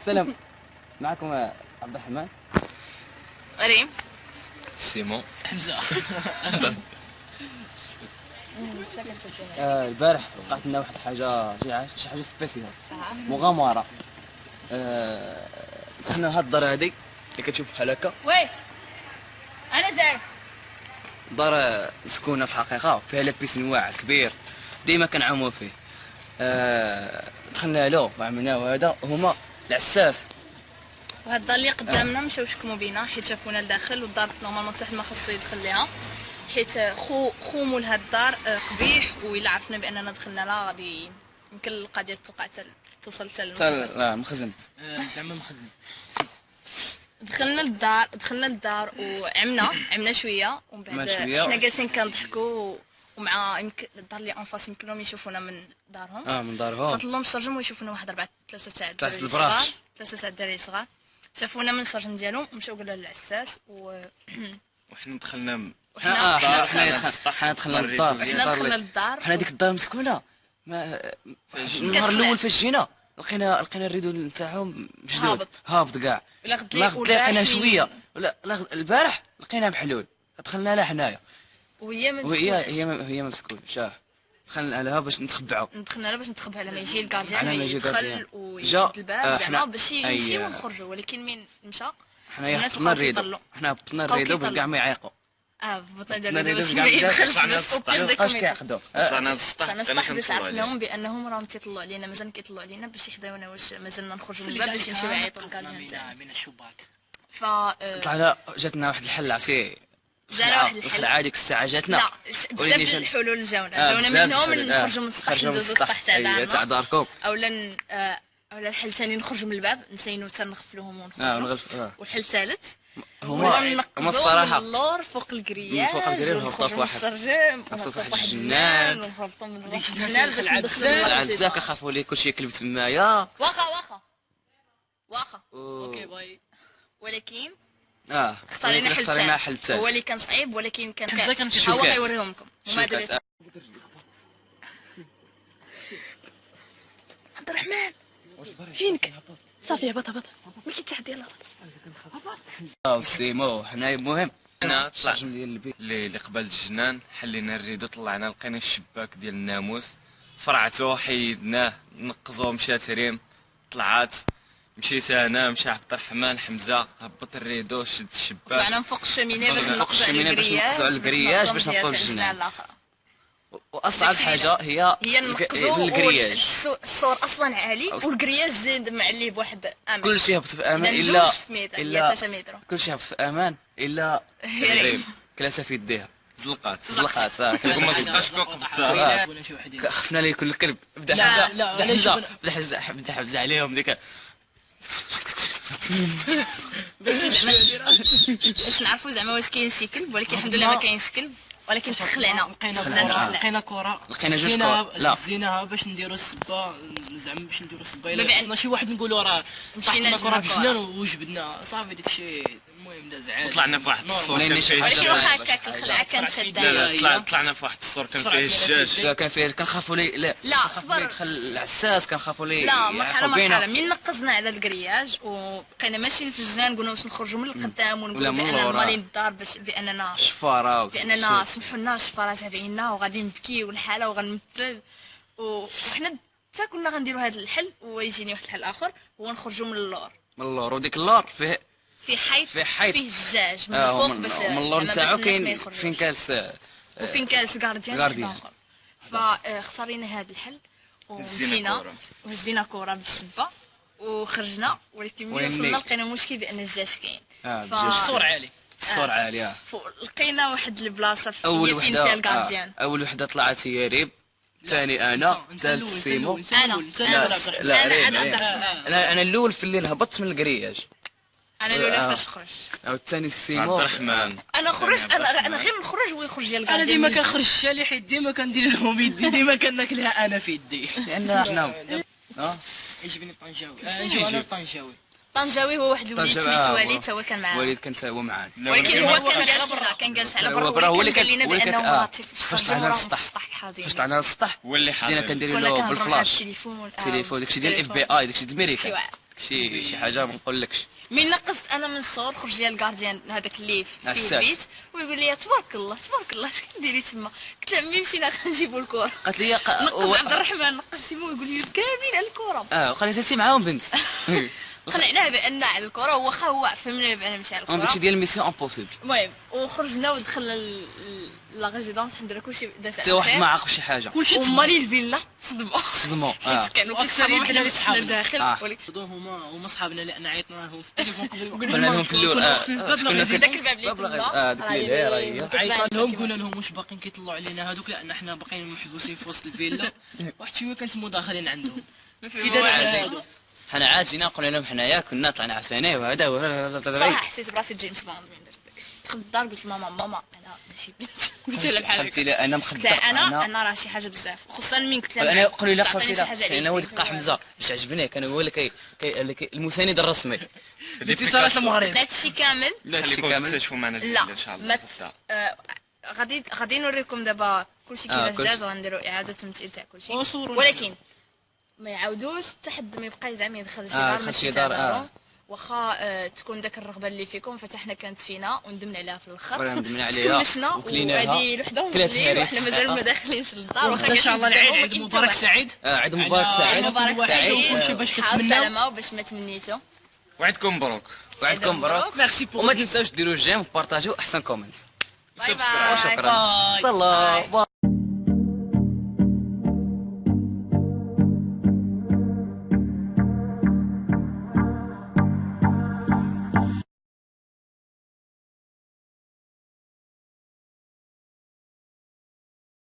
السلام، معكم عبد الرحمن، ريم، سيمون، حمزة. البارح وقعت لنا واحد الحاجه، شي حاجه سبيسيال، مغامره. دخلنا لهاد الدار هادي اللي كتشوف بحال هكا. وي انا جاي. دار مسكونه في الحقيقه، فيها لابيسين واعر كبير ديما كنعوموا فيه. دخلنا له وعملناه، هذا هما العساس. وهاد الدار اللي قدامنا مشاو شكموا بينا حيت شافونا لداخل، والدار نورمالمون حتى ما خصو يدخل ليها حيت خو مول هاد الدار قبيح، وإلا عرفنا باننا دخلنا لها غادي يمكن القضيه توصل حتى المخزن. زعما مخزن. دخلنا للدار وعمنا شويه، ومن بعد حنا جالسين كنضحكوا، ومع يمكن الدار اللي انفاس يمكن لهم يشوفونا من دارهم. من دارهم فطلهم الشرجم ويشوفونا واحد 3 ساعات تحت البراش، 3 ساعات الدراري صغار شافونا من الشرجم ديالهم ومشاو قالوا للعساس وحنا دخلنا حنا دخلنا للدار. حنا ديك الدار مسكونه، النهار الاول فاش جينا لقينا الريدو نتاعهم مشدود هابط كاع. لقينا شويه، لا البارح لقينا محلول، دخلنا لها حنايا وهي مسكونه. شاف دخلنا لها باش نتخبعوا، على ما يجي الكارديان يدخل ويشد الباب زعما باش يمشيو ونخرجوا. ولكن من مشى حنايا هبطنا الريدو باش كاع ما يعيقوا. بطنا الريدو باش ما يدخلش، بس اوبير داك كيعقدوا. طلعنا للسطح باش عرفناهم بانهم راهم تيطلعوا علينا، مازال كيطلعوا علينا باش يحداونا واش مازلنا نخرجوا من الباب باش يمشيو يعيطوا للكارديان تاعنا من الشباك. طلعنا جاتنا واحد الحل، عرفتي الخلعه ديك الساعه جاتنا. لا بزاف الحلول جاونا منهم نخرجوا من السطح ندوزوا السطح تاع داركم، اولا الحل الثاني نخرجوا من الباب نسينو حتى نغفلوهم ونخرجوا. والحل الثالث هما نقصوا اللور فوق الكرياج ونخرجوا من السرجم ونهبطوا في واحد الجنان ونهبطوا من واحد الجنان باش ندخلوا العزاك. كخافوا لي كلشي يكلب تمايا. واخا اوكي باي. ولكن اختارينا حل ثالث هو اللي كان صعيب، ولكن كان هو غيوريهم لكم. هما دابا عبد الرحمن فينك؟ صافي هبط ما كاين حتى حد. يلاه هبط سيمو. حنايا المهم حنا طلع اللي قبل الجنان، حلينا الريدو، طلعنا لقينا الشباك ديال الناموس، فرعته حيدناه، نقزو. مشات ريم طلعات، مشيت انا، مشى عبد الرحمن، حمزه هبط الريدو، شد الشباك، طلعنا من فوق الشمينه باش نقزوا على الكرياج باش نهبطوا للجنان الاخر. واصعب حاجه هي نقزوا السور اصلا عالي والكرياج زيد معليه بواحد امان. كلشي هبط في امان الا 3 متر. كلشي هبط في امان الا ريم كلاسه في يديها زلقات. كما زلقاش فوق خفنا ليه كل الكلب. بدا حمزه عليهم ديك باش نعرفوا زعما واش كاين شي كلب، ولكن الحمد لله ما كاينش كلب. ولكن تخلعنا لقينا كره، لقينا جوج كره زيناها باش نديروا الصبه، زعما باش نديروا الصبه. الا خصنا شي واحد نقولوا راه مشينا كره في الجنان وجبدنا صافي داكشي. المهم دازعات طلعنا في واحد السور كان فيه الجاج. واخا هكاك الخلعه كانت شاده. طلعنا في واحد السور كان فيه الجاج. كان فيه كنخافوا ليه لا صبر يدخل العساس، كنخافوا ليه. لا مرحله من نقزنا على الكرياج وبقينا ماشيين في الجنان، قلنا واش نخرجوا من القدام ونقولوا باننا مالين الدار باش باننا شفاره باننا سمحوا لنا الشفاره تابعينا وغادي نبكي والحاله وغنمثل. وحنا حتى كنا غنديروا هذا الحل، ويجيني واحد الحل اخر هو نخرجوا من اللور. وديك اللور في حيط فيه الجاج من الفوق باش من اللور نتاعو كاين فين كاس وفين كاس كارديان. فاختارينا هذا الحل ومشينا وهزينا كره بالسبه وخرجنا. ولكن ملي وصلنا لقينا مشكل بان الجاج كاين. السور عالي. لقينا واحد البلاصه فين فيها الكارديان. اول وحده طلعت هي ريم، ثاني انا، ثالث سيمو. انا الاول في الليل هبطت من الكرياج. انا الاولى فاش خرج. الثاني سيمو. عبد الرحمن انا خرجت. انا غير نخرج ويخرج ديال الكارديان. انا ديما كنخرج الشالي حيت ديما كندير لهم يدي، ديما كناكلها انا في يدي. لان حنا يجبني طنجاوي. نجيو انا طنجاوي. طنجاوي هو واحد الوليد سميتو وليد تا هو كان معانا. وليد كان هو معانا، ولكن هو كان جالس على برا هو اللي قال لنا بانه مراتي في الشجره وراه في السطح حاضرين. فاش طلعنا للسطح هو اللي حاضر بدينا كنديروا له بالفلاش التليفون داكشي ديال الاف بي اي، داكشي ديال امريكا، شي حاجه ما نقولكش. من نقصت انا من الصور خرج لي الكارديان هذاك اللي في البيت ويقول لي تبارك الله تبارك الله اش كديري تما. قلت له عمي مشينا نجيبوا الكره. قالت لي نقص عبد الرحمن نقص سيمون يقول لي كاملين على الكره. وقال لي معاهم بنت. قنعناه بان على الكره واخا هو فهمنا بان مشى على الكره. داكشي ديال ميسيون امبوسيبل. المهم وخرجنا ودخلنا لا ريزيدونس الحمد لله كلشي داز حتى واحد ما عرف شي حاجه. كلشي ومالي الفيلا تصدموا. كانوا اكثرين حنا اللي صحابنا داخل. خذوهم هما صحابنا اللي انا عيطنا لهم في التليفون قلنا لهم في الاول داك الباب اللي تما ديك الليله عيطنا لهم قلنا لهم واش باقيين كيطلعوا علينا هذوك، لان حنا باقيين محبوسين في وسط الفيلا. واحد شويه كنسمو داخلين عندهم كي دار حنا عاد جينا قلنا لهم حنايا كنا طلعنا عسانيه وهذا صراحه حسيت براسي جيمس بوند من درت داكشي. دخلت الدار قلت لماما انا ماشي بنت. قلت لها بحال قلت لها انا مخدر. انا راه شي حاجه بزاف وخصوصا من قلت لها انا قولوا لي قلت لها انا هو اللي لقى حمزه باش عجبني كان هو اللي المساند الرسمي اتصالات المغرب. هذا الشيء كامل خليكم تكتشفوا معنا الفيديو ان شاء الله. غادي نوريكم دابا كلشي كيفاش داز وغنديروا اعاده تمثيل تاع كلشي، ولكن ما يعاودوش حتى حد ما يبقى زعما يدخل شي دار ماشي تاع دارهم. واخا تكون داك الرغبه اللي فيكم فتحنا كانت فينا وندمنا عليها في الاخر. تكمشنا وهذه لوحدهم في الليل وحنا مازال ما داخلينش للدار. واخا ان شاء الله العيد مبارك سعيد. عيد مبارك سعيد وكلشي باش كتمناو باش ما تمنيتو. وعدكم مبروك. وعدكم مبروك. ميرسي بوك. وما تنساوش ديروا جيم وبارطاجيو احسن كومنت. باي باي. شكرا. الله.